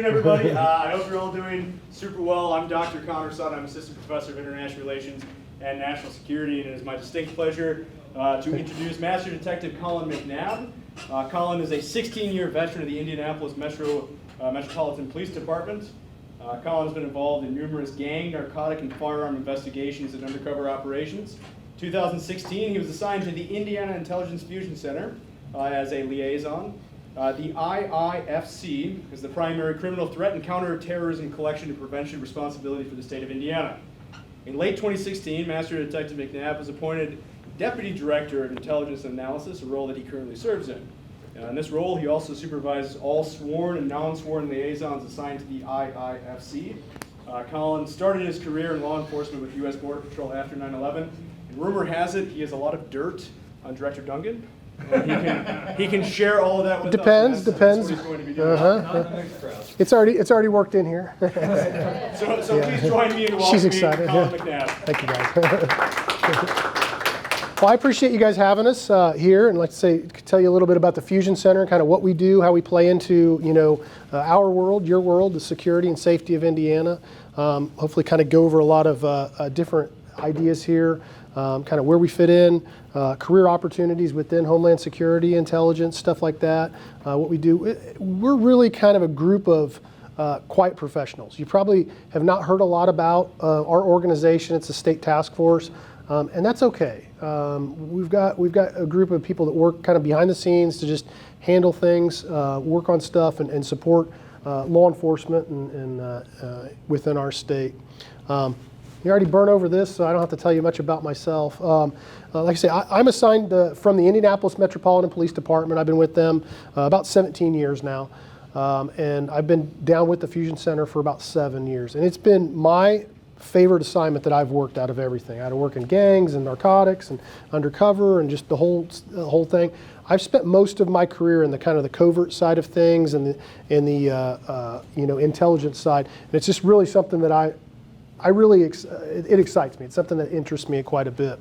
afternoon, everybody. I hope you're all doing super well. I'm Dr. Connor Sutton. I'm Assistant Professor of International Relations and National Security, and it is my distinct pleasure to introduce Master Detective Collin McNabb. Collin is a 16-year veteran of the Indianapolis Metropolitan Police Department. Collin has been involved in numerous gang, narcotic, and firearm investigations and undercover operations. 2016, he was assigned to the Indiana Intelligence Fusion Center as a liaison. The IIFC is the primary criminal threat and counterterrorism collection and prevention responsibility for the state of Indiana. In late 2016, Master Detective McNabb was appointed Deputy Director of Intelligence and Analysis, a role that he currently serves in. In this role, he also supervises all sworn and non-sworn liaisons assigned to the IIFC. Collin started his career in law enforcement with U.S. Border Patrol after 9/11, and rumor has it he has a lot of dirt on Director Duncan. He can share all of that with us. Depends. That's what he's going to be doing. It's already worked in here. So yeah. Please join me in welcoming Collin McNabb. Thank you, guys. Well, I appreciate you guys having us here, and like to say, tell you a little bit about the Fusion Center, kind of what we do, how we play into our world, your world, the security and safety of Indiana. Hopefully, kind of go over a lot of different ideas here. Kind of where we fit in, career opportunities within Homeland Security, intelligence, stuff like that. What we do, we're really kind of a group of quiet professionals. You probably have not heard a lot about our organization. It's a state task force, and that's okay. We've got a group of people that work kind of behind the scenes to just handle things, work on stuff, and support law enforcement and within our state. You already burned over this, so I don't have to tell you much about myself. Like I say, I'm assigned from the Indianapolis Metropolitan Police Department. I've been with them about 17 years now, and I've been down with the Fusion Center for about 7 years. And it's been my favorite assignment that I've worked out of everything. I had to work in gangs and narcotics and undercover and just the whole thing. I've spent most of my career in the kind of the covert side of things and the intelligence side. And it's just really something that it excites me. It's something that interests me quite a bit.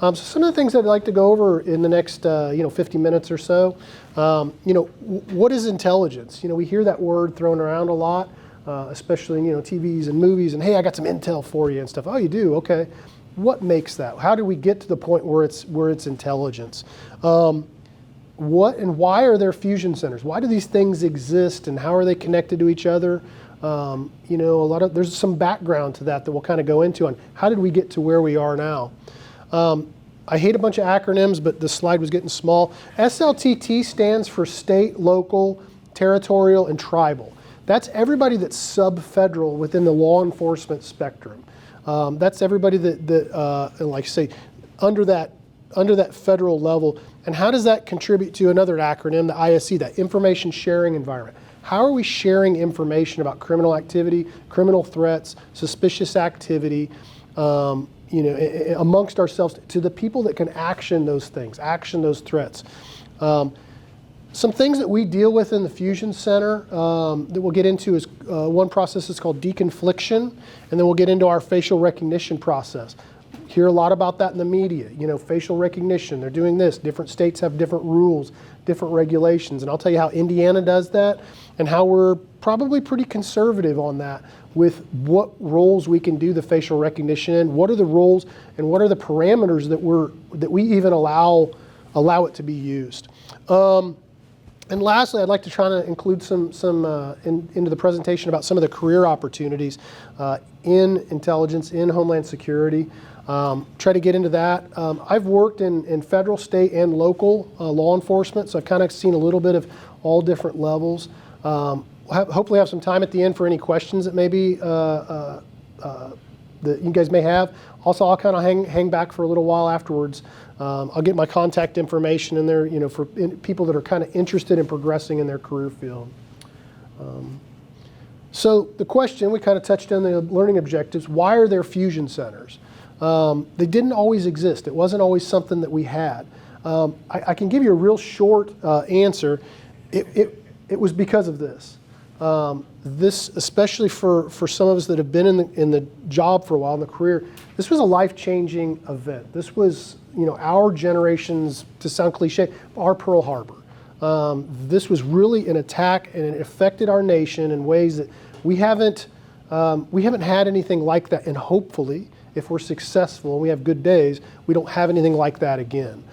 So some of the things I'd like to go over in the next 50 minutes or so. What is intelligence? We hear that word thrown around a lot, especially in TVs and movies. And hey, I got some intel for you and stuff. Oh, you do? Okay. What makes that? How do we get to the point where it's intelligence? What and why are there fusion centers? Why do these things exist, and how are they connected to each other? There's some background to that we'll kind of go into on how did we get to where we are now. I hate a bunch of acronyms, but the slide was getting small. SLTT stands for state, local, territorial, and tribal. That's everybody that's sub-federal within the law enforcement spectrum. That's everybody that like I say, under that federal level. And how does that contribute to another acronym, the ISC, that information sharing environment? How are we sharing information about criminal activity, criminal threats, suspicious activity, amongst ourselves to the people that can action those things, action those threats? Some things that we deal with in the Fusion Center that we'll get into is one process is called deconfliction, and then we'll get into our facial recognition process. Hear a lot about that in the media, facial recognition, they're doing this. Different states have different rules, different regulations, and I'll tell you how Indiana does that and how we're probably pretty conservative on that with what roles we can do the facial recognition in, what are the roles and what are the parameters that we even allow it to be used. And lastly, I'd like to try to include some into the presentation about some of the career opportunities in intelligence, in Homeland Security. Try to get into that. I've worked in federal, state, and local law enforcement, so I've kind of seen a little bit of all different levels. Hopefully have some time at the end for any questions that maybe that you guys may have. Also, I'll kind of hang back for a little while afterwards. I'll get my contact information in there, for people that are kind of interested in progressing in their career field. So the question, we kind of touched on the learning objectives. Why are there fusion centers? They didn't always exist. It wasn't always something that we had. I can give you a real short answer. It was because of this. This, especially for some of us that have been in the job for a while, in the career, this was a life-changing event. This was, our generation's, to sound cliche, our Pearl Harbor. This was really an attack, and it affected our nation in ways that we haven't had anything like that. And hopefully, if we're successful and we have good days, we don't have anything like that again.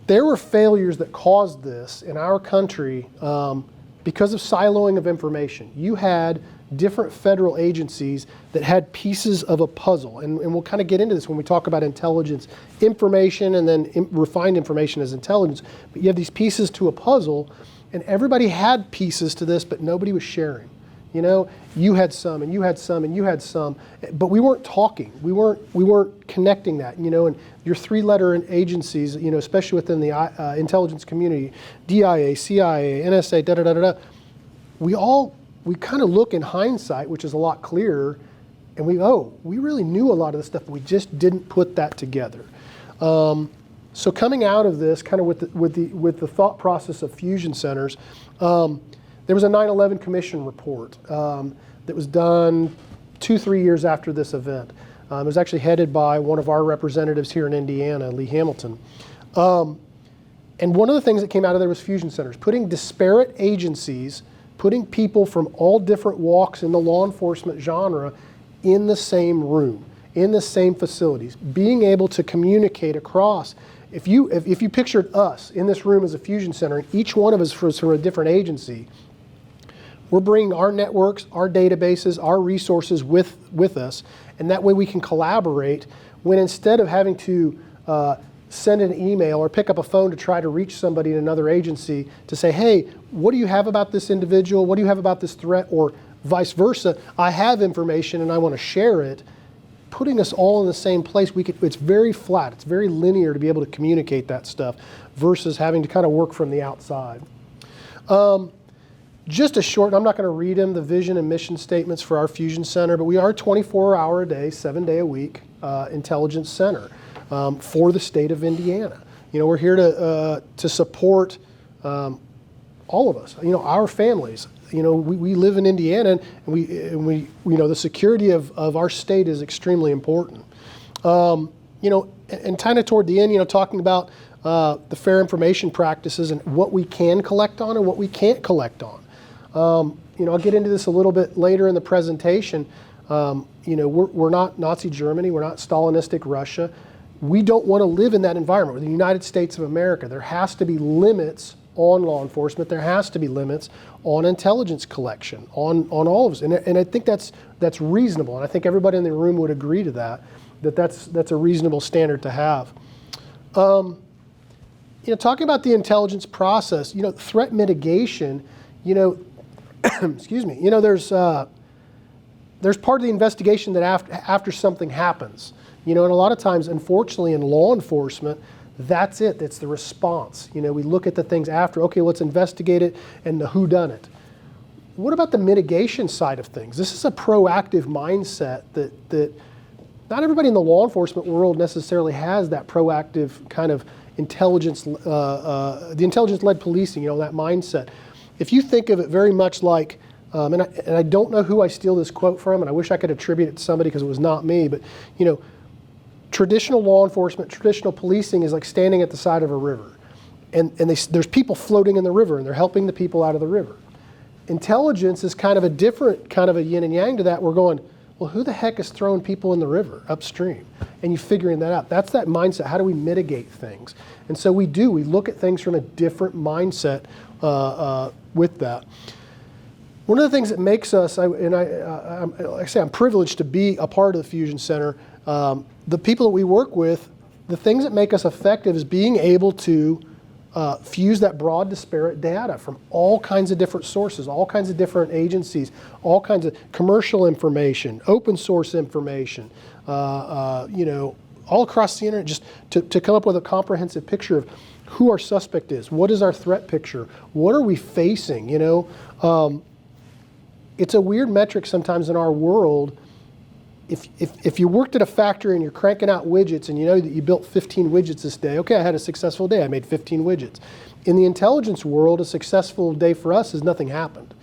There were failures that caused this in our country because of siloing of information. You had different federal agencies that had pieces of a puzzle, and we'll kind of get into this when we talk about intelligence information and then refined information as intelligence. But you have these pieces to a puzzle, and everybody had pieces to this, but nobody was sharing. You know, you had some, and you had some, and you had some, but we weren't talking. We weren't connecting that. You know, and your three-letter agencies, you know, especially within the intelligence community, DIA, CIA, NSA, da da da da da. We kind of look in hindsight, which is a lot clearer, and we really knew a lot of this stuff, but we just didn't put that together. So coming out of this, kind of with the thought process of fusion centers. There was a 9/11 Commission report that was done 2-3 years after this event. It was actually headed by one of our representatives here in Indiana, Lee Hamilton. And one of the things that came out of there was fusion centers, putting disparate agencies, putting people from all different walks in the law enforcement genre in the same room, in the same facilities, being able to communicate across. If you pictured us in this room as a fusion center, and each one of us was from a different agency, we're bringing our networks, our databases, our resources with us, and that way we can collaborate when instead of having to send an email or pick up a phone to try to reach somebody in another agency to say, hey, what do you have about this individual? What do you have about this threat? Or vice versa, I have information and I want to share it. Putting us all in the same place, it's very flat, it's very linear to be able to communicate that stuff versus having to kind of work from the outside. Just a short, I'm not going to read them, the vision and mission statements for our fusion center, but we are a 24-hour-a-day, 7-day-a-week intelligence center for the state of Indiana. You know, we're here to support all of us, you know, our families. You know, we live in Indiana, and we you know, the security of our state is extremely important. You know, and kind of toward the end, you know, talking about the fair information practices and what we can collect on and what we can't collect on. You know, I'll get into this a little bit later in the presentation. You know, we're not Nazi Germany, we're not Stalinistic Russia. We don't want to live in that environment. We're the United States of America. There has to be limits on law enforcement. There has to be limits on intelligence collection, on all of us. And I think that's reasonable. And I think everybody in the room would agree to that's a reasonable standard to have. You know, talking about the intelligence process, you know, threat mitigation, you know, excuse me, you know, there's part of the investigation that after something happens, you know, and a lot of times, unfortunately, in law enforcement, that's it. That's the response. You know, we look at the things after. Okay, let's investigate it and the whodunit. What about the mitigation side of things? This is a proactive mindset that not everybody in the law enforcement world necessarily has that proactive kind of intelligence, the intelligence-led policing. You know, that mindset. If you think of it very much like, and I don't know who I steal this quote from, and I wish I could attribute it to somebody because it was not me, but you know, traditional law enforcement, traditional policing is like standing at the side of a river, and there's people floating in the river, and they're helping the people out of the river. Intelligence is kind of a different kind of a yin and yang to that. We're going, well, who the heck is throwing people in the river upstream? And you figuring that out. That's that mindset. How do we mitigate things? And so we look at things from a different mindset with that. One of the things that makes us, like I say, I'm privileged to be a part of the Fusion Center. The people that we work with, the things that make us effective is being able to fuse that broad disparate data from all kinds of different sources, all kinds of different agencies, all kinds of commercial information, open source information, you know, all across the internet, just to come up with a comprehensive picture of who our suspect is, what is our threat picture, what are we facing, you know. It's a weird metric sometimes in our world. If you worked at a factory and you're cranking out widgets and you know that you built 15 widgets this day, okay, I had a successful day, I made 15 widgets. In the intelligence world, a successful day for us is nothing happened.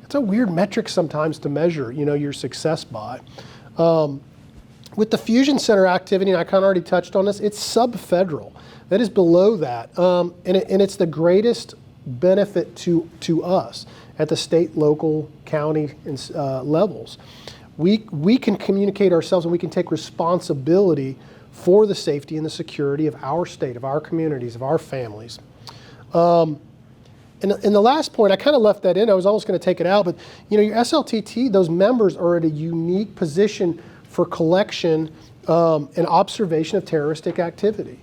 It's a weird metric sometimes to measure, you know, your success by. With the Fusion Center activity, and I kind of already touched on this, it's sub-federal. That is below that. And it's the greatest benefit to us at the state, local, county and, levels. We can communicate ourselves and we can take responsibility for the safety and the security of our state, of our communities, of our families. And the last point, I kind of left that in. I was almost going to take it out, but you know, your SLTT, those members are at a unique position for collection and observation of terroristic activity.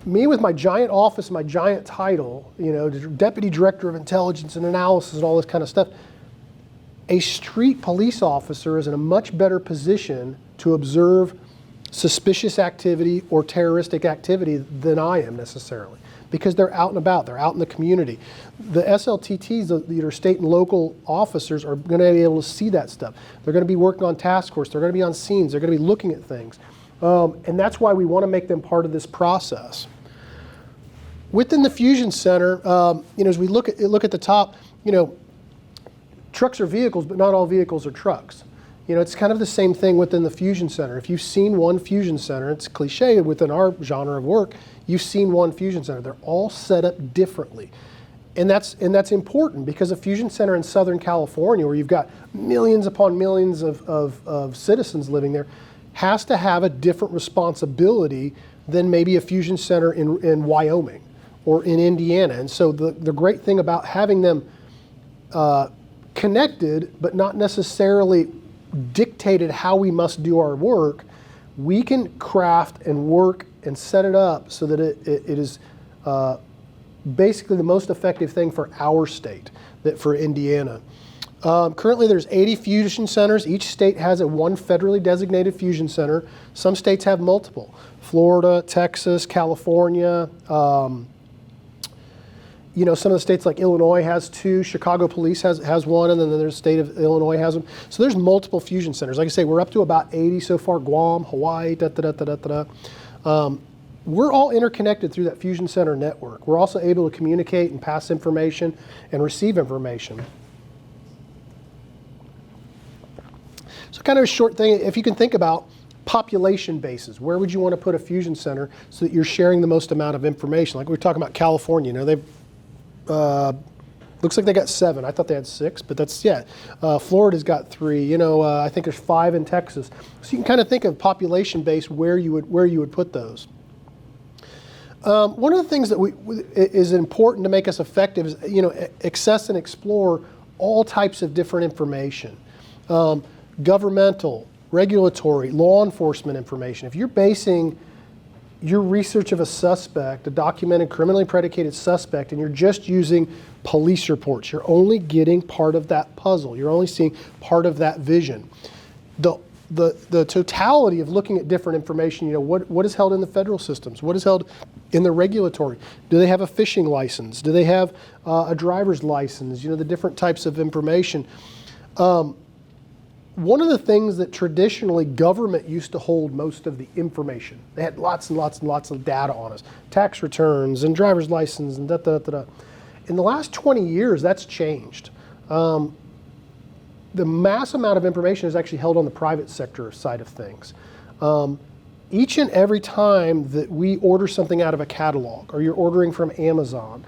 Me with my giant office, my giant title, you know, Deputy Director of Intelligence and Analysis and all this kind of stuff, a street police officer is in a much better position to observe suspicious activity or terroristic activity than I am necessarily, because they're out and about, they're out in the community. The SLTTs, the state and local officers, are going to be able to see that stuff. They're going to be working on task force, they're going to be on scenes, they're going to be looking at things. And that's why we want to make them part of this process. Within the Fusion Center, you know, as we look at the top, you know, trucks are vehicles, but not all vehicles are trucks. You know, it's kind of the same thing within the Fusion Center. If you've seen one Fusion Center, it's cliche within our genre of work, you've seen one Fusion Center. They're all set up differently. And that's important, because a Fusion Center in Southern California, where you've got millions upon millions of citizens living there, has to have a different responsibility than maybe a Fusion Center in Wyoming or in Indiana. And so the great thing about having them connected, but not necessarily dictated how we must do our work, we can craft and work and set it up so that it is basically the most effective thing for our state, that for Indiana. Currently there's 80 Fusion Centers. Each state has one federally designated Fusion Center. Some states have multiple. Florida, Texas, California, you know, some of the states like Illinois has 2, Chicago Police has 1, and then there's the state of Illinois has them. So there's multiple Fusion Centers. Like I say, we're up to about 80 so far, Guam, Hawaii, we're all interconnected through that Fusion Center network. We're also able to communicate and pass information and receive information. So kind of a short thing, if you can think about population bases, where would you want to put a Fusion Center so that you're sharing the most amount of information? Like we were talking about California, you know, they've looks like they got 7. I thought they had 6, but that's, yeah. Florida's got 3. You know, I think there's 5 in Texas. So you can kind of think of population base where you would put those. One of the things that is important to make us effective is, you know, access and explore all types of different information. Governmental, regulatory, law enforcement information. If you're basing your research of a suspect, a documented criminally predicated suspect, and you're just using police reports, you're only getting part of that puzzle. You're only seeing part of that vision. The totality of looking at different information, you know, what is held in the federal systems? What is held in the regulatory? Do they have a fishing license? Do they have a driver's license? You know, the different types of information. One of the things that traditionally government used to hold most of the information. They had lots and lots and lots of data on us. Tax returns and driver's license and da-da-da-da. In the last 20 years, that's changed. The mass amount of information is actually held on the private sector side of things. Each and every time that we order something out of a catalog, or you're ordering from Amazon,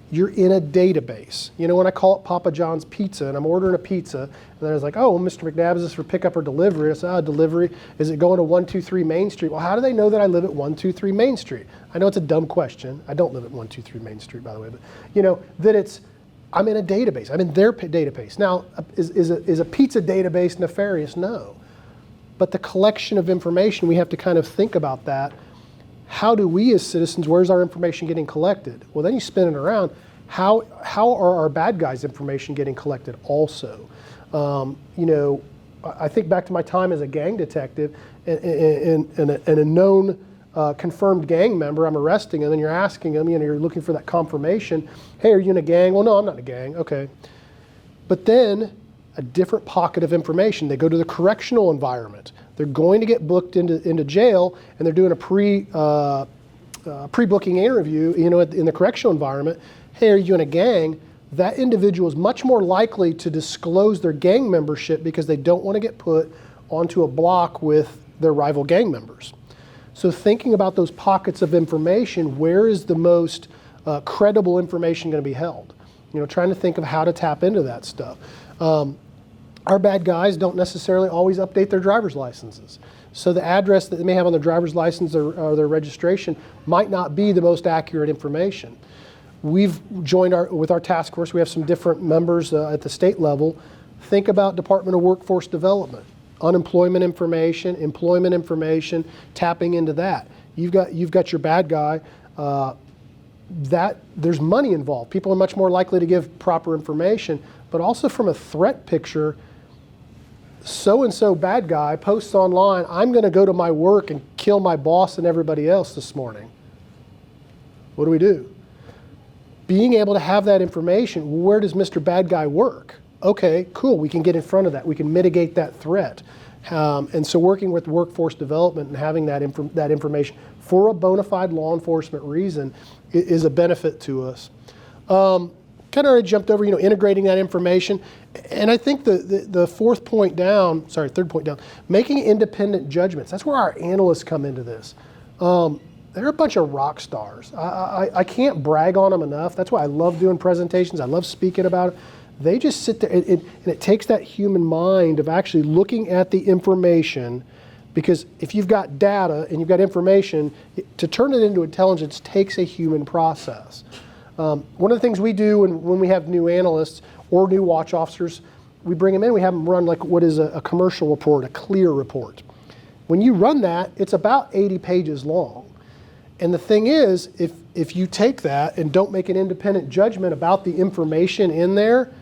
you're in a database. You know, when I call it Papa John's Pizza and I'm ordering a pizza, and then it's like, oh, well, Mr. McNabb, is this for pickup or delivery? I say, delivery. Is it going to 123 Main Street? Well, how do they know that I live at 123 Main Street? I know it's a dumb question. I don't live at 123 Main Street, by the way, but you know, that I'm in a database. I'm in their database. Now, is a pizza database nefarious? No. But the collection of information, we have to kind of think about that. How do we as citizens, where's our information getting collected? Well, then you spin it around. How are our bad guys' information getting collected also? You know, I think back to my time as a gang detective and a known confirmed gang member, I'm arresting him and you're asking him, you know, you're looking for that confirmation. Hey, are you in a gang? Well, no, I'm not in a gang. Okay. But then a different pocket of information. They go to the correctional environment. They're going to get booked into jail, and they're doing a pre-booking interview, you know, in the correctional environment. Hey, are you in a gang? That individual is much more likely to disclose their gang membership because they don't want to get put onto a block with their rival gang members. So thinking about those pockets of information, where is the most credible information going to be held? You know, trying to think of how to tap into that stuff. Our bad guys don't necessarily always update their driver's licenses. So the address that they may have on their driver's license or their registration might not be the most accurate information. We've joined with our task force. We have some different members at the state level. Think about Department of Workforce Development, unemployment information, employment information, tapping into that. You've got your bad guy. That there's money involved. People are much more likely to give proper information, but also from a threat picture, so-and-so bad guy posts online, I'm going to go to my work and kill my boss and everybody else this morning. What do we do? Being able to have that information, where does Mr. Bad Guy work? Okay, cool, we can get in front of that. We can mitigate that threat. And so working with workforce development and having that information for a bona fide law enforcement reason is a benefit to us. Kind of already jumped over, integrating that information. And I think the third point down, making independent judgments. That's where our analysts come into this. They're a bunch of rock stars. I can't brag on them enough. That's why I love doing presentations. I love speaking about it. They just sit there, and it takes that human mind of actually looking at the information, because if you've got data and you've got information, to turn it into intelligence takes a human process. One of the things we do when we have new analysts or new watch officers, we bring them in, we have them run like what is a commercial report, a clear report. When you run that, it's about 80 pages long. And the thing is, if you take that and don't make an independent judgment about the information in there,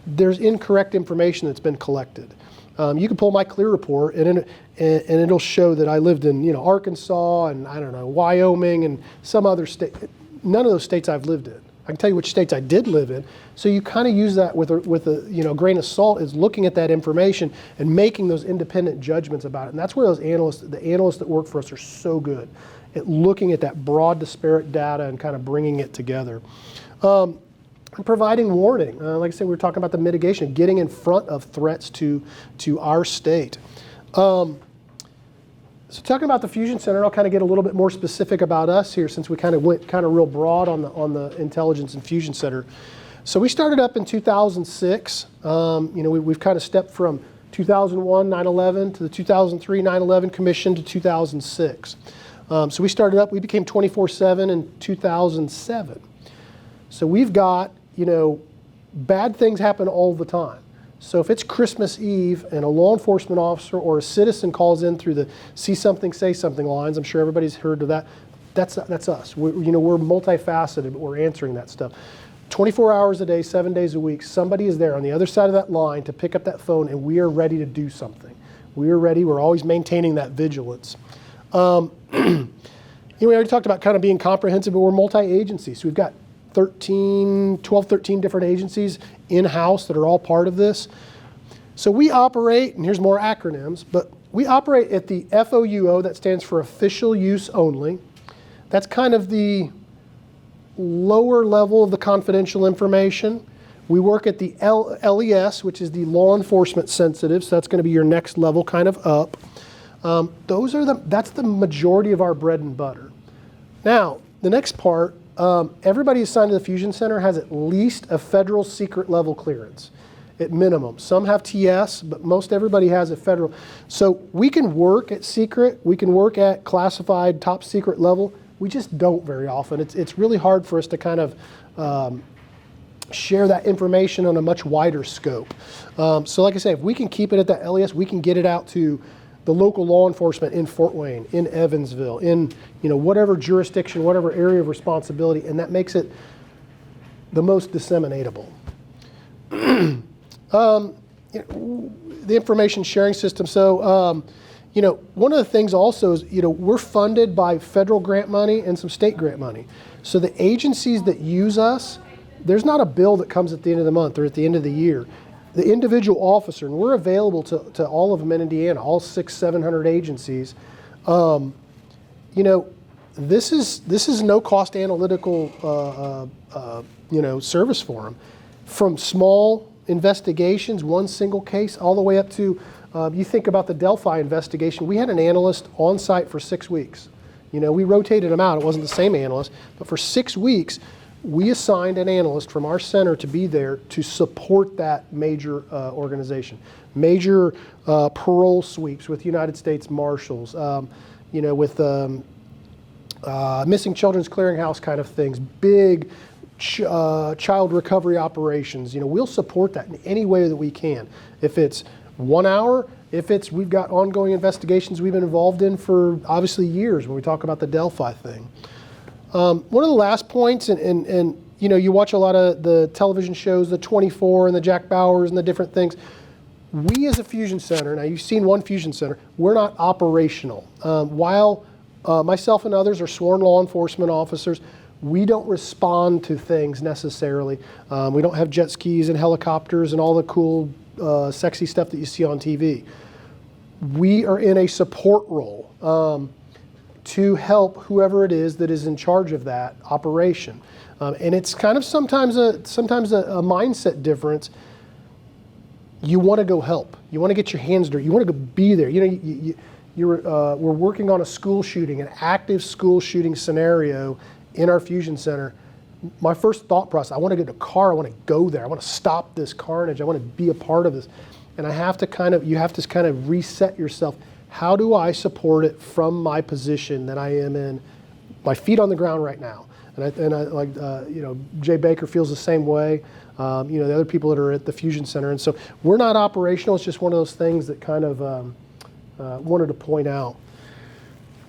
there's incorrect information that's been collected. You can pull my clear report and it'll show that I lived in Arkansas and I don't know, Wyoming and some other state. None of those states I've lived in. I can tell you which states I did live in. So you kind of use that with a grain of salt, is looking at that information and making those independent judgments about it. And that's where the analysts that work for us are so good at looking at that broad disparate data and kind of bringing it together. Providing warning. Like I said, we were talking about the mitigation, getting in front of threats to our state. So talking about the Fusion Center, I'll kind of get a little bit more specific about us here, since we kind of went real broad on the Intelligence and Fusion Center. So we started up in 2006. We've kind of stepped from 2001 9/11 to the 2003 9/11 Commission to 2006. So we started up. We became 24/7 in 2007. So we've got bad things happen all the time. So if it's Christmas Eve and a law enforcement officer or a citizen calls in through the see something, say something lines, I'm sure everybody's heard of that. That's us. We're multifaceted, but we're answering that stuff. 24 hours a day, 7 days a week, somebody is there on the other side of that line to pick up that phone, and we are ready to do something. We are ready. We're always maintaining that vigilance. We already talked about kind of being comprehensive, but we're multi-agency. So we've got 13 different agencies in-house that are all part of this. So we operate, and here's more acronyms, but we operate at the FOUO, that stands for Official Use Only. That's kind of the lower level of the confidential information. We work at the LES, which is the Law Enforcement Sensitive, so that's going to be your next level kind of up. That's the majority of our bread and butter. Now, the next part, everybody assigned to the Fusion Center has at least a federal secret level clearance, at minimum. Some have TS, but most everybody has a federal. So we can work at secret, we can work at classified top secret level. We just don't very often. It's really hard for us to kind of share that information on a much wider scope. So like I say, if we can keep it at that LES, we can get it out to the local law enforcement in Fort Wayne, in Evansville, in whatever jurisdiction, whatever area of responsibility, and that makes it the most disseminatable. The information sharing system. So, one of the things also is, we're funded by federal grant money and some state grant money. So the agencies that use us, there's not a bill that comes at the end of the month or at the end of the year. The individual officer, and we're available to all of them in Indiana, all 600-700 agencies. This is no cost analytical service for them. From small investigations, one single case, all the way up to You think about the Delphi investigation. We had an analyst on site for 6 weeks. We rotated them out. It wasn't the same analyst, but for 6 weeks, we assigned an analyst from our center to be there to support that major organization. Major parole sweeps with United States Marshals, with missing children's clearinghouse kind of things, big child recovery operations. We'll support that in any way that we can. If it's 1 hour, we've got ongoing investigations we've been involved in for obviously years when we talk about the Delphi thing. One of the last points, and you watch a lot of the television shows, the 24 and the Jack Bauers and the different things. We as a fusion center, now you've seen one fusion center, we're not operational. While myself and others are sworn law enforcement officers, we don't respond to things necessarily. We don't have jet skis and helicopters and all the cool, sexy stuff that you see on TV. We are in a support role to help whoever it is that is in charge of that operation. And it's kind of sometimes a mindset difference. You want to go help. You want to get your hands dirty. You want to go be there. We're working on a school shooting, an active school shooting scenario in our fusion center. My first thought process, I want to get in a car. I want to go there. I want to stop this carnage. I want to be a part of this. And you have to kind of reset yourself. How do I support it from my position that I am in, my feet on the ground right now? Jay Baker feels the same way. The other people that are at the Fusion Center. And so we're not operational. It's just one of those things that kind of wanted to point out.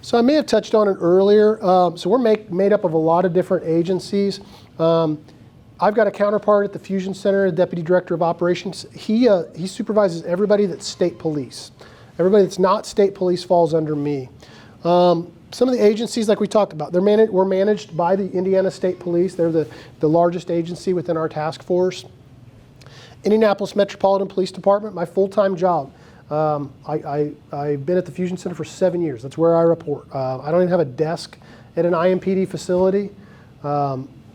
So I may have touched on it earlier. So we're made up of a lot of different agencies. I've got a counterpart at the Fusion Center, a Deputy Director of Operations. He supervises everybody that's state police. Everybody that's not state police falls under me. Some of the agencies, like we talked about, we're managed by the Indiana State Police. They're the largest agency within our task force. Indianapolis Metropolitan Police Department, my full-time job. I've been at the Fusion Center for 7 years. That's where I report. I don't even have a desk at an IMPD facility.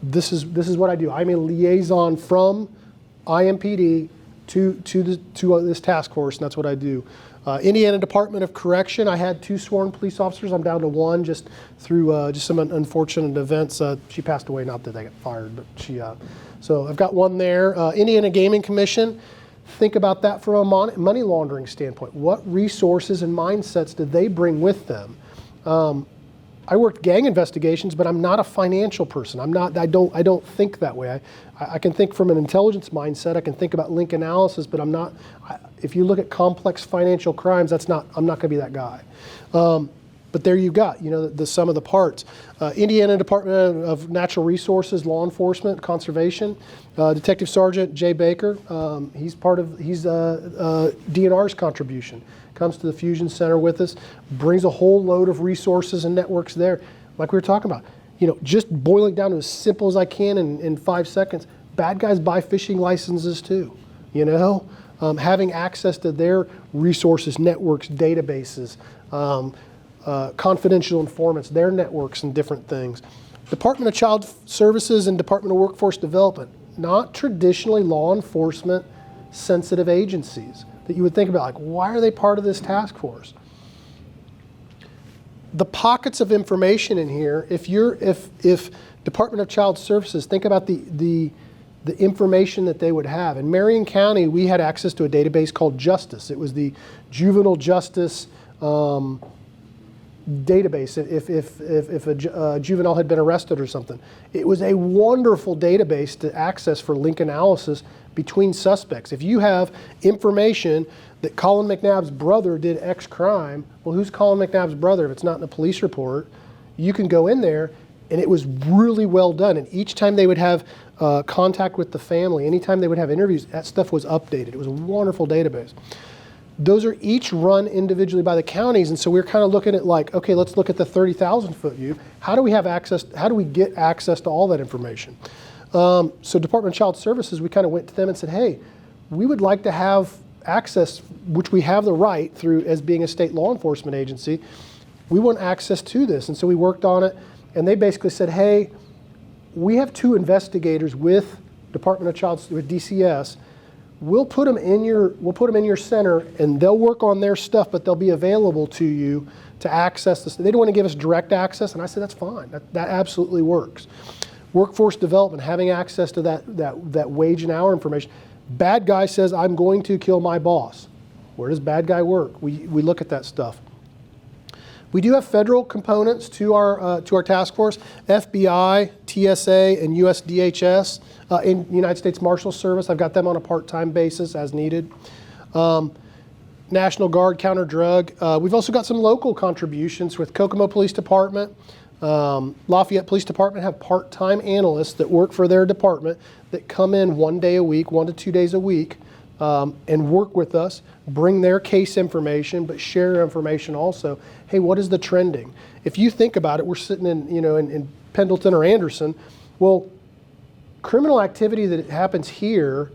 This is what I do. I'm a liaison from IMPD to this task force, and that's what I do. Indiana Department of Correction, I had 2 sworn police officers. I'm down to 1 just through just some unfortunate events. She passed away, not that they got fired, but so I've got 1 there. Indiana Gaming Commission, think about that from a money laundering standpoint. What resources and mindsets did they bring with them? I worked gang investigations, but I'm not a financial person. I don't think that way. I can think from an intelligence mindset. I can think about link analysis, but I'm not. If you look at complex financial crimes, I'm not going to be that guy. But there you got, the sum of the parts. Indiana Department of Natural Resources, Law Enforcement, Conservation, Detective Sergeant Jay Baker. He's DNR's contribution. Comes to the Fusion Center with us, brings a whole load of resources and networks there. Like we were talking about, just boiling down to as simple as I can in 5 seconds. Bad guys buy fishing licenses too. Having access to their resources, networks, databases. Confidential informants, their networks and different things. Department of Child Services and Department of Workforce Development, not traditionally law enforcement sensitive agencies that you would think about, like, why are they part of this task force? The pockets of information in here, if Department of Child Services, think about the information that they would have. In Marion County, we had access to a database called Justice. It was the juvenile justice database if a juvenile had been arrested or something. It was a wonderful database to access for link analysis between suspects. If you have information that Collin McNabb's brother did X crime, well, who's Collin McNabb's brother? If it's not in a police report, you can go in there, and it was really well done. And each time they would have contact with the family, anytime they would have interviews, that stuff was updated. It was a wonderful database. Those are each run individually by the counties, and so we're kind of looking at like, okay, let's look at the 30,000-foot view. How do we get access to all that information? So Department of Child Services, we kind of went to them and said, hey, we would like to have access, which we have the right through as being a state law enforcement agency. We want access to this, and so we worked on it, and they basically said, hey, we have 2 investigators with DCS. we'll put them in your center, and they'll work on their stuff, but they'll be available to you to access this. They don't want to give us direct access, and I said that's fine. That absolutely works. Workforce development, having access to that wage and hour information. Bad guy says, I'm going to kill my boss. Where does bad guy work? We look at that stuff. We do have federal components to our task force, FBI, TSA, and USDHS. In United States Marshal Service, I've got them on a part-time basis as needed. National Guard, counter drug. We've also got some local contributions with Kokomo Police Department. Lafayette Police Department have part-time analysts that work for their department that come in 1 day a week, 1 to 2 days a week, and work with us, bring their case information, but share information also. Hey, what is the trending? If you think about it, we're sitting in Pendleton or Anderson. Well, criminal activity that happens here,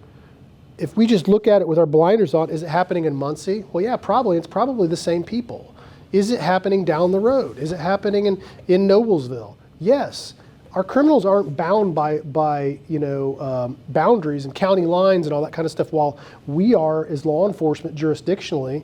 if we just look at it with our blinders on, is it happening in Muncie? Well, yeah, probably. It's probably the same people. Is it happening down the road? Is it happening in Noblesville? Yes. Our criminals aren't bound by boundaries and county lines and all that kind of stuff, while we are as law enforcement jurisdictionally.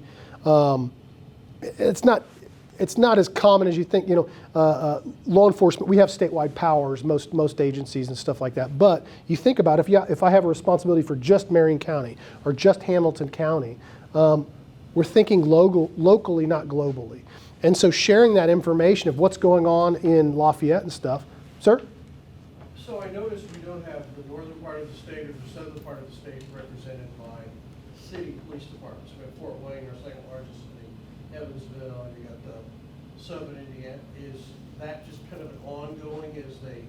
It's not as common as you think. Law enforcement, we have statewide powers, most agencies and stuff like that. But you think about it, if I have a responsibility for just Marion County or just Hamilton County, we're thinking locally, not globally. And so sharing that information of what's going on in Lafayette and stuff. Sir? So I noticed we don't have the northern part of the state or the southern part of the state represented by city police departments. We have Fort Wayne, our second largest city, Evansville, you got the southern Indiana. Is that just kind of an ongoing as they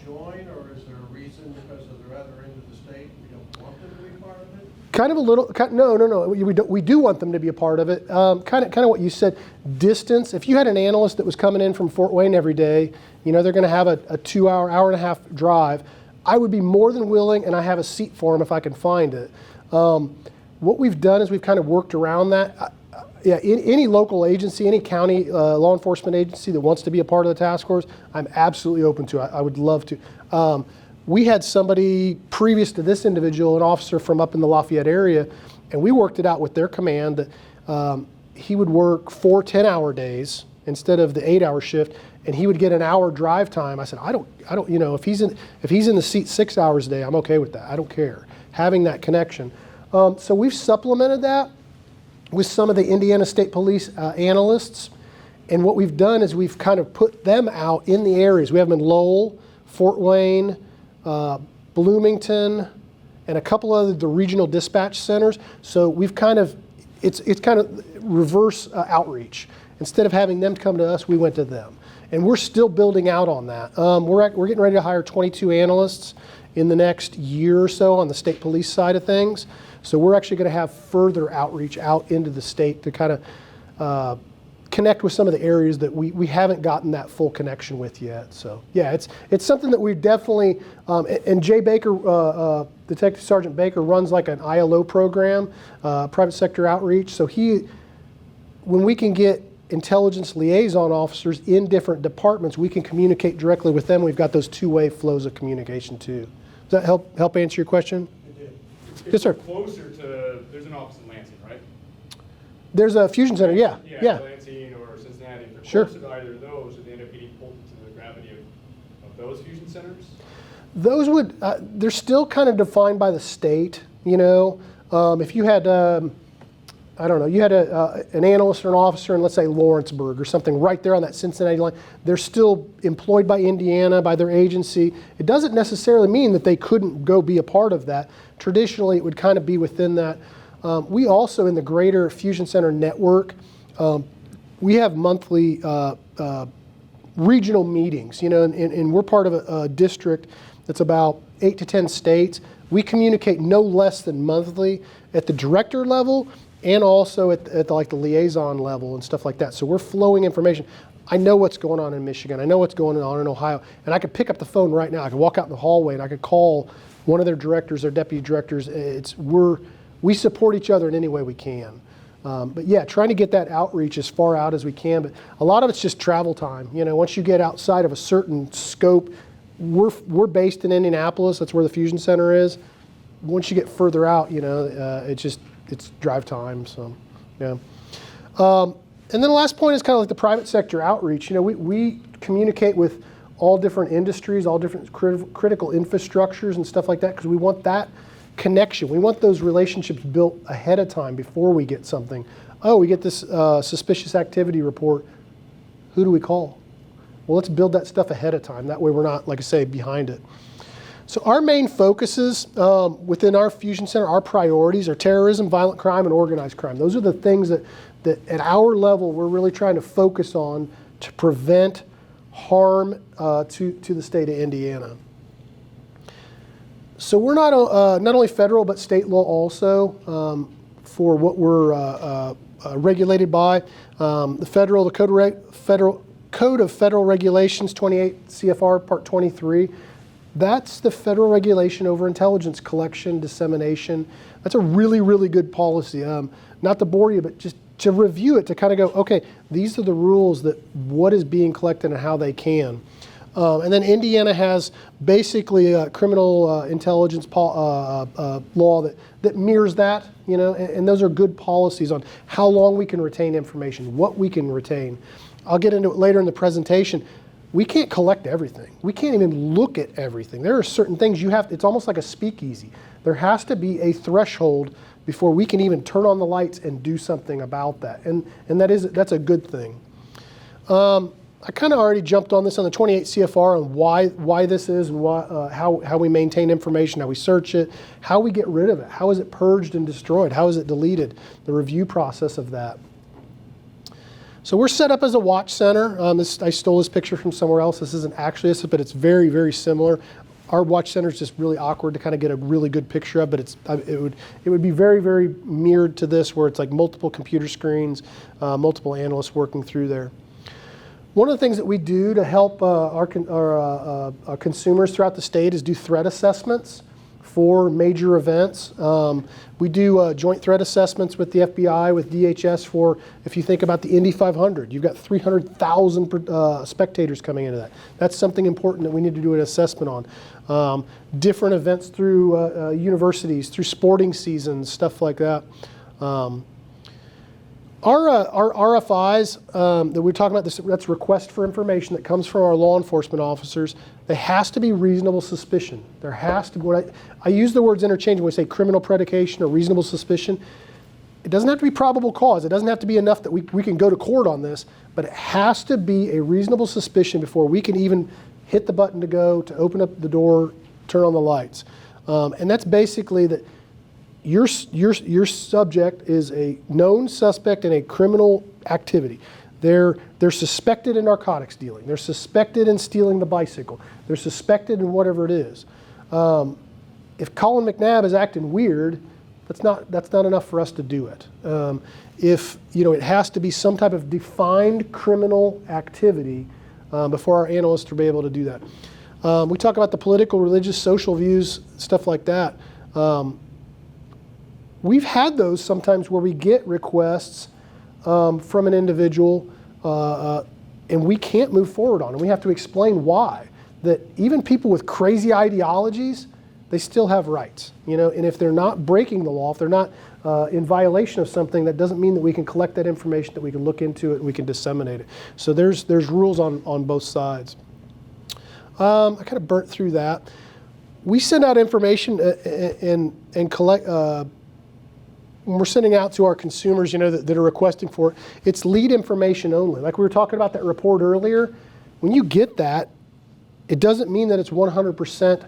join, or is there a reason because of their other end of the state we don't want them to be part of it? Kind of a little, no. We do want them to be a part of it. Kind of what you said, distance. If you had an analyst that was coming in from Fort Wayne every day, they're going to have a 2-hour, hour and a half drive. I would be more than willing, and I have a seat for them if I can find it. What we've done is we've kind of worked around that. Any local agency, any county law enforcement agency that wants to be a part of the task force, I'm absolutely open to. I would love to. We had somebody previous to this individual, an officer from up in the Lafayette area, and we worked it out with their command that he would work 4 10-hour days instead of the 8-hour shift, and he would get an hour drive time. I said, I don't, if he's in the seat 6 hours a day, I'm okay with that. I don't care. Having that connection. So we've supplemented that with some of the Indiana State Police analysts, and what we've done is we've kind of put them out in the areas. We have them in Lowell, Fort Wayne, Bloomington, and a couple of the regional dispatch centers. So we've kind of, it's kind of reverse outreach. Instead of having them come to us, we went to them. And we're still building out on that. We're getting ready to hire 22 analysts in the next year or so on the state police side of things. So we're actually going to have further outreach out into the state to kind of connect with some of the areas that we haven't gotten that full connection with yet. So yeah, it's something that we've definitely, and Jay Baker, Detective Sergeant Baker runs like an ILO program, private sector outreach. So when we can get intelligence liaison officers in different departments, we can communicate directly with them. We've got those two-way flows of communication too. Does that help answer your question? It did. Yes, sir. Closer to, there's an office in Lansing, right? There's a fusion center, yeah. Lansing or Cincinnati. If they're Sure. closer to either of those, would they end up getting pulled into the gravity of those fusion centers? Those would, they're still kind of defined by the state, If you had, I don't know, you had an analyst or an officer in, let's say, Lawrenceburg or something right there on that Cincinnati line, they're still employed by Indiana, by their agency. It doesn't necessarily mean that they couldn't go be a part of that. Traditionally, it would kind of be within that. We also, in the greater Fusion Center network, we have monthly regional meetings, and we're part of a district that's about 8 to 10 states. We communicate no less than monthly at the director level and also at the liaison level and stuff like that. So we're flowing information. I know what's going on in Michigan. I know what's going on in Ohio. And I could pick up the phone right now. I could walk out in the hallway and I could call one of their directors, their deputy directors. We support each other in any way we can. But yeah, trying to get that outreach as far out as we can. But a lot of it's just travel time. Once you get outside of a certain scope, we're based in Indianapolis. That's where the Fusion Center is. once you get further out, it's drive time. So, yeah. And then the last point is kind of like the private sector outreach. We communicate with all different industries, all different critical infrastructures and stuff like that, because we want that connection. We want those relationships built ahead of time before we get something. Oh, we get this suspicious activity report. Who do we call? Well, let's build that stuff ahead of time. That way we're not, like I say, behind it. So our main focuses within our Fusion Center, our priorities are terrorism, violent crime, and organized crime. Those are the things that at our level we're really trying to focus on to prevent harm to the state of Indiana. So we're not only federal but state law also for what we're regulated by. The Code of Federal Regulations 28 CFR Part 23. That's the federal regulation over intelligence collection, dissemination. That's a really, really good policy. Not to bore you, but just to review it, to kind of go, okay, these are the rules that what is being collected and how they can. And then Indiana has basically a criminal intelligence law that mirrors that, and those are good policies on how long we can retain information, what we can retain. I'll get into it later in the presentation. We can't collect everything. We can't even look at everything. There are certain things it's almost like a speakeasy. There has to be a threshold before we can even turn on the lights and do something about that. And that's a good thing. I kind of already jumped on this on the 28 CFR and why this is and how we maintain information, how we search it, how we get rid of it, how is it purged and destroyed, how is it deleted, the review process of that. So we're set up as a watch center. I stole this picture from somewhere else. This isn't actually this, but it's very, very similar. Our watch center is just really awkward to kind of get a really good picture of, but it would be very, very mirrored to this, where it's like multiple computer screens, multiple analysts working through there. One of the things that we do to help our consumers throughout the state is do threat assessments for major events. We do joint threat assessments with the FBI, with DHS for, if you think about the Indy 500, you've got 300,000 spectators coming into that. That's something important that we need to do an assessment on. Different events through universities, through sporting seasons, stuff like that. Our RFIs that we're talking about, that's request for information that comes from our law enforcement officers. There has to be reasonable suspicion. There has to be, I use the words interchangeably when we say criminal predication or reasonable suspicion. It doesn't have to be probable cause. It doesn't have to be enough that we can go to court on this, but it has to be a reasonable suspicion before we can even hit the button to open up the door, turn on the lights. And that's basically that your subject is a known suspect in a criminal activity. They're suspected in narcotics dealing. They're suspected in stealing the bicycle. They're suspected in whatever it is. If Collin McNabb is acting weird, that's not enough for us to do it. It has to be some type of defined criminal activity before our analysts will be able to do that. We talk about the political, religious, social views, stuff like that. We've had those sometimes where we get requests from an individual and we can't move forward on it. We have to explain why. That even people with crazy ideologies, they still have rights. And if they're not breaking the law, if they're not in violation of something, that doesn't mean that we can collect that information, that we can look into it, and we can disseminate it. So there's rules on both sides. I kind of burnt through that. We send out information and collect. When we're sending out to our consumers, that are requesting for it, it's lead information only. Like we were talking about that report earlier, when you get that, it doesn't mean that it's 100%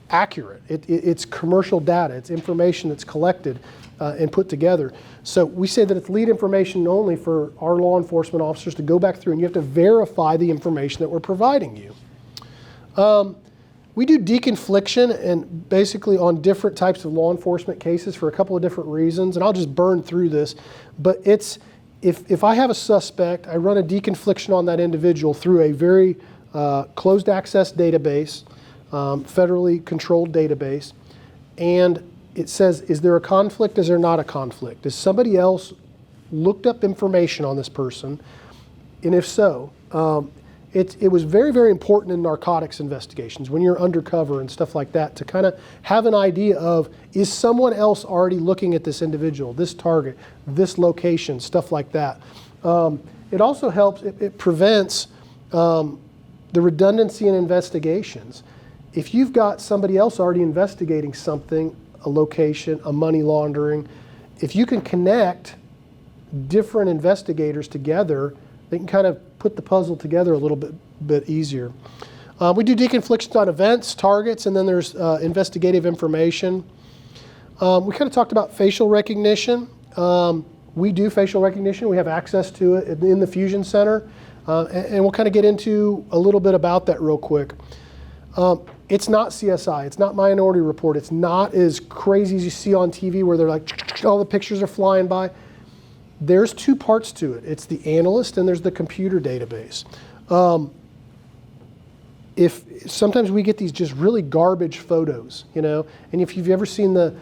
accurate. It's commercial data. It's information that's collected and put together. So we say that it's lead information only for our law enforcement officers to go back through, and you have to verify the information that we're providing you. We do deconfliction and basically on different types of law enforcement cases for a couple of different reasons, and I'll just burn through this. But it's if I have a suspect, I run a deconfliction on that individual through a very closed access database, federally controlled database, and it says, is there a conflict, is there not a conflict? Has somebody else looked up information on this person? And if so, it was very, very important in narcotics investigations when you're undercover and stuff like that to kind of have an idea of, is someone else already looking at this individual, this target, this location, stuff like that. It also helps, it prevents the redundancy in investigations. If you've got somebody else already investigating something, a location, a money laundering, if you can connect different investigators together, they can kind of put the puzzle together a little bit easier. We do deconflictions on events, targets, and then there's investigative information. We kind of talked about facial recognition. We do facial recognition. We have access to it in the Fusion Center. And we'll kind of get into a little bit about that real quick. It's not CSI. It's not Minority Report. It's not as crazy as you see on TV where they're like, all the pictures are flying by. There's two parts to it. It's the analyst and there's the computer database. If sometimes we get these just really garbage photos, you know, and if you've ever seen the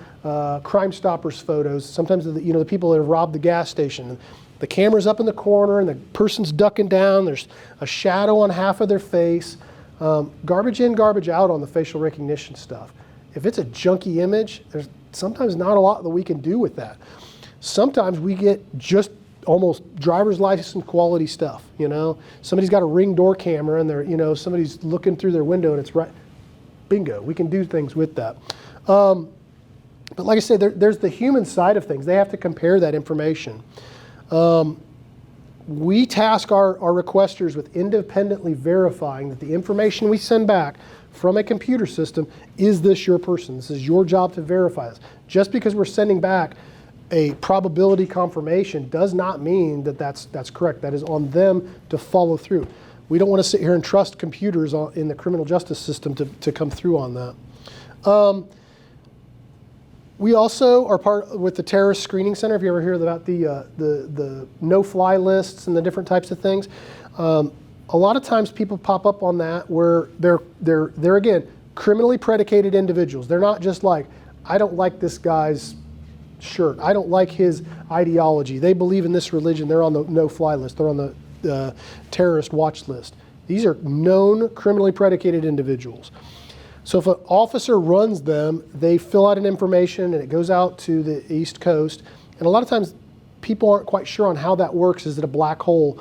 Crime Stoppers photos, sometimes the people that have robbed the gas station, the camera's up in the corner and the person's ducking down. There's a shadow on half of their face. Garbage in, garbage out on the facial recognition stuff. If it's a junky image, there's sometimes not a lot that we can do with that. Sometimes we get just almost driver's license quality stuff, you know. Somebody's got a Ring door camera and they're, you know, somebody's looking through their window and it's right. Bingo, we can do things with that. But like I said, there's the human side of things. They have to compare that information. We task our requesters with independently verifying that the information we send back from a computer system, is this your person? This is your job to verify this. Just because we're sending back a probability confirmation does not mean that that's correct. That is on them to follow through. We don't want to sit here and trust computers in the criminal justice system to come through on that. We also are part with the Terrorist Screening Center. If you ever hear about the no-fly lists and the different types of things, a lot of times people pop up on that where they're again criminally predicated individuals. They're not just like, I don't like this guy's shirt. I don't like his ideology. They believe in this religion. They're on the no-fly list. They're on the terrorist watch list. These are known criminally predicated individuals. So if an officer runs them, they fill out an information and it goes out to the East Coast. And a lot of times people aren't quite sure on how that works. Is it a black hole?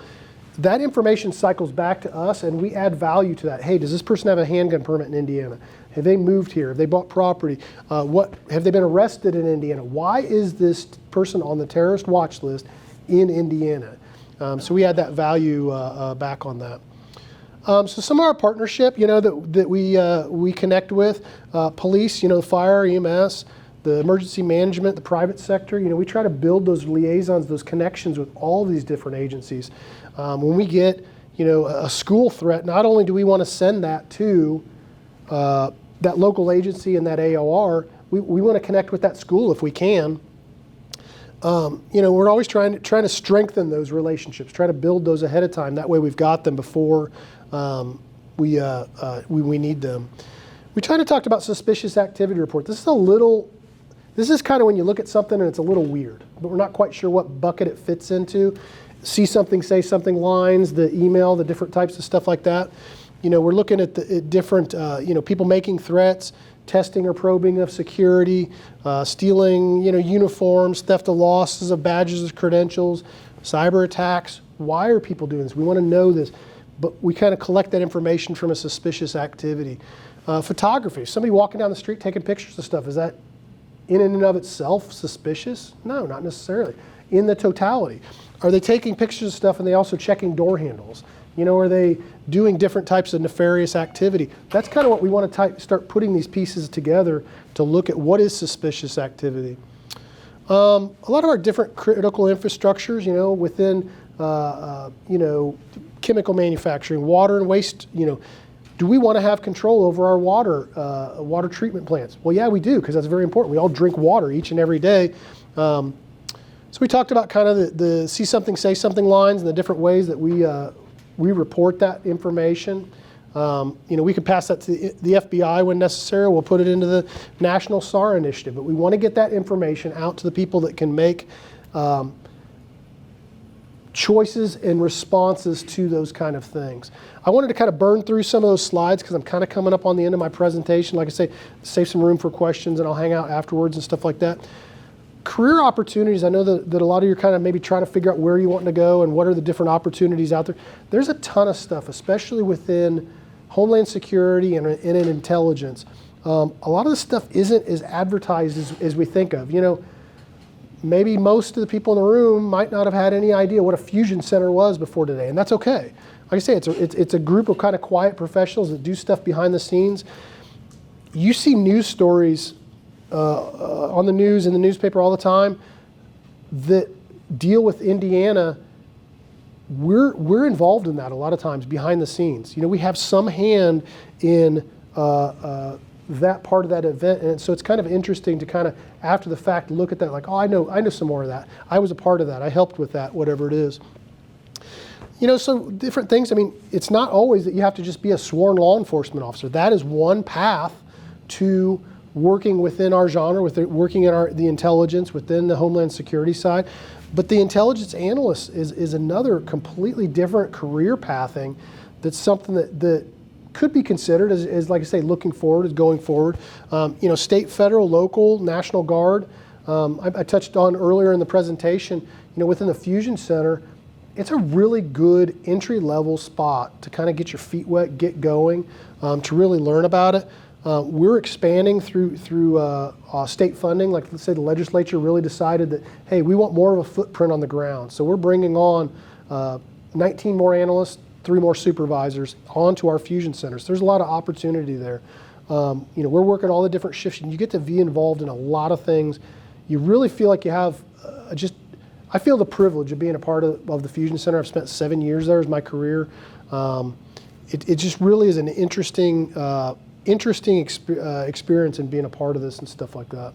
That information cycles back to us and we add value to that. Hey, does this person have a handgun permit in Indiana? Have they moved here? Have they bought property? Have they been arrested in Indiana? Why is this person on the terrorist watch list in Indiana? So we add that value back on that. So some of our partnership, you know, that we connect with, police, you know, fire, EMS, the emergency management, the private sector, you know, we try to build those liaisons, those connections with all these different agencies. When we get, you know, a school threat, not only do we want to send that to that local agency and that AOR, we want to connect with that school if we can. You know, we're always trying to strengthen those relationships, try to build those ahead of time. That way we've got them before we need them. We try to talk about suspicious activity report. This is kind of when you look at something and it's a little weird, but we're not quite sure what bucket it fits into. See something, say something lines, the email, the different types of stuff like that. You know, we're looking at different, you know, people making threats, testing or probing of security, stealing, you know, uniforms, theft of losses of badges or credentials, cyber attacks. Why are people doing this? We want to know this, but we kind of collect that information from a suspicious activity. Photography, somebody walking down the street taking pictures of stuff, is that in and of itself suspicious? No, not necessarily. In the totality. Are they taking pictures of stuff and they also checking door handles? You know, are they doing different types of nefarious activity? That's kind of what we want to start putting these pieces together to look at what is suspicious activity. A lot of our different critical infrastructures, you know, within, you know, chemical manufacturing, water and waste, you know, do we want to have control over our water treatment plants? Well, yeah, we do, because that's very important. We all drink water each and every day. So we talked about kind of the see something, say something lines and the different ways that we report that information. You know, we could pass that to the FBI when necessary. We'll put it into the National SAR initiative. But we want to get that information out to the people that can make choices and responses to those kind of things. I wanted to kind of burn through some of those slides because I'm kind of coming up on the end of my presentation. Like I say, save some room for questions and I'll hang out afterwards and stuff like that. Career opportunities, I know that a lot of you are kind of maybe trying to figure out where you want to go and what are the different opportunities out there. There's a ton of stuff, especially within Homeland Security and in intelligence. A lot of the stuff isn't as advertised as we think of. You know, maybe most of the people in the room might not have had any idea what a fusion center was before today, and that's okay. Like I say, it's a group of kind of quiet professionals that do stuff behind the scenes. You see news stories on the news, in the newspaper all the time that deal with Indiana. We're involved in that a lot of times behind the scenes. You know, we have some hand in that part of that event, and so it's kind of interesting to kind of after the fact look at that like, oh, I know some more of that. I was a part of that. I helped with that, whatever it is. You know, so different things. I mean, it's not always that you have to just be a sworn law enforcement officer. That is one path to working within our genre, working in the intelligence, within the Homeland Security side. But the intelligence analyst is another completely different career pathing that's something that could be considered as, like I say, looking forward, as going forward. You know, state, federal, local, National Guard. I touched on earlier in the presentation, you know, within the Fusion Center, it's a really good entry-level spot to kind of get your feet wet, get going, to really learn about it. We're expanding through state funding. Like, let's say the legislature really decided that, hey, we want more of a footprint on the ground. So we're bringing on 19 more analysts, 3 more supervisors onto our fusion centers. There's a lot of opportunity there. You know, we're working all the different shifts, and you get to be involved in a lot of things. You really feel like you have I feel the privilege of being a part of the Fusion Center. I've spent 7 years there as my career. It just really is an interesting experience in being a part of this and stuff like that.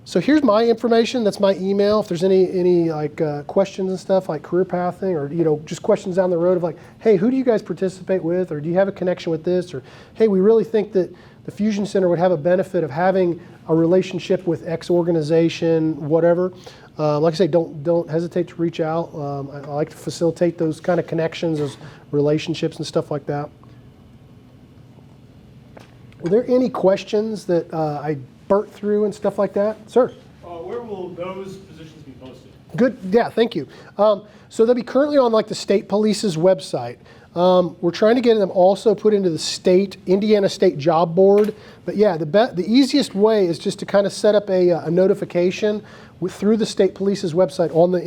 So here's my information. That's my email. If there's any like questions and stuff like career pathing, or you know, just questions down the road of like, hey, who do you guys participate with, or do you have a connection with this, or hey, we really think that the Fusion Center would have a benefit of having a relationship with X organization, whatever. Like I say, don't hesitate to reach out. I like to facilitate those kind of connections, those relationships and stuff like that. Were there any questions that I burnt through and stuff like that? Sir? Where will those positions be posted? Good, yeah, thank you. So they'll be currently on like the state police's website. We're trying to get them also put into the Indiana State Job Board. But yeah, the easiest way is just to kind of set up a notification through the state police's website on the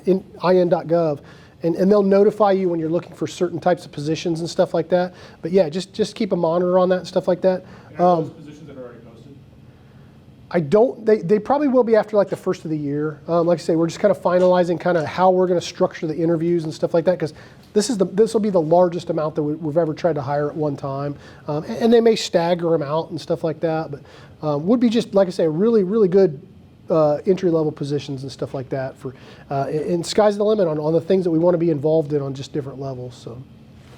in.gov. And they'll notify you when you're looking for certain types of positions and stuff like that. But yeah, just keep a monitor on that and stuff like that. And are those positions that are already posted? I don't, they probably will be after like the first of the year. Like I say, we're just kind of finalizing kind of how we're going to structure the interviews and stuff like that, because this will be the largest amount that we've ever tried to hire at one time. And they may stagger them out and stuff like that, but would be just, like I say, really, really good entry-level positions and stuff like that. And sky's the limit on the things that we want to be involved in on just different levels. So,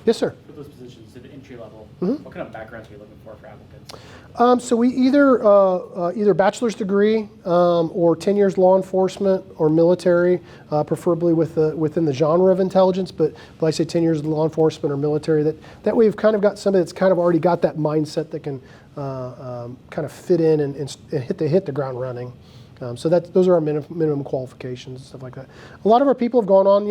yes, sir. For those positions, at the entry level, Mm-hmm. what kind of backgrounds are you looking for applicants? So we either bachelor's degree or 10 years law enforcement or military, preferably within the genre of intelligence. But like I say, 10 years of law enforcement or military. That way, we've kind of got somebody that's kind of already got that mindset that can kind of fit in and hit the ground running. So those are our minimum qualifications and stuff like that. A lot of our people have gone on,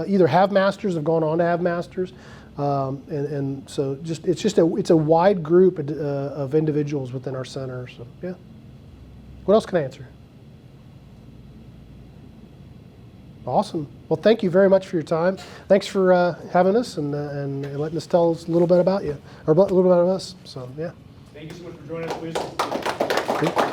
either have masters, have gone on to have masters. And so it's a wide group of individuals within our center. So yeah. What else can I answer? Awesome. Well, thank you very much for your time. Thanks for having us and letting us tell us a little bit about you, or a little bit about us. So yeah. Thank you so much for joining us, please.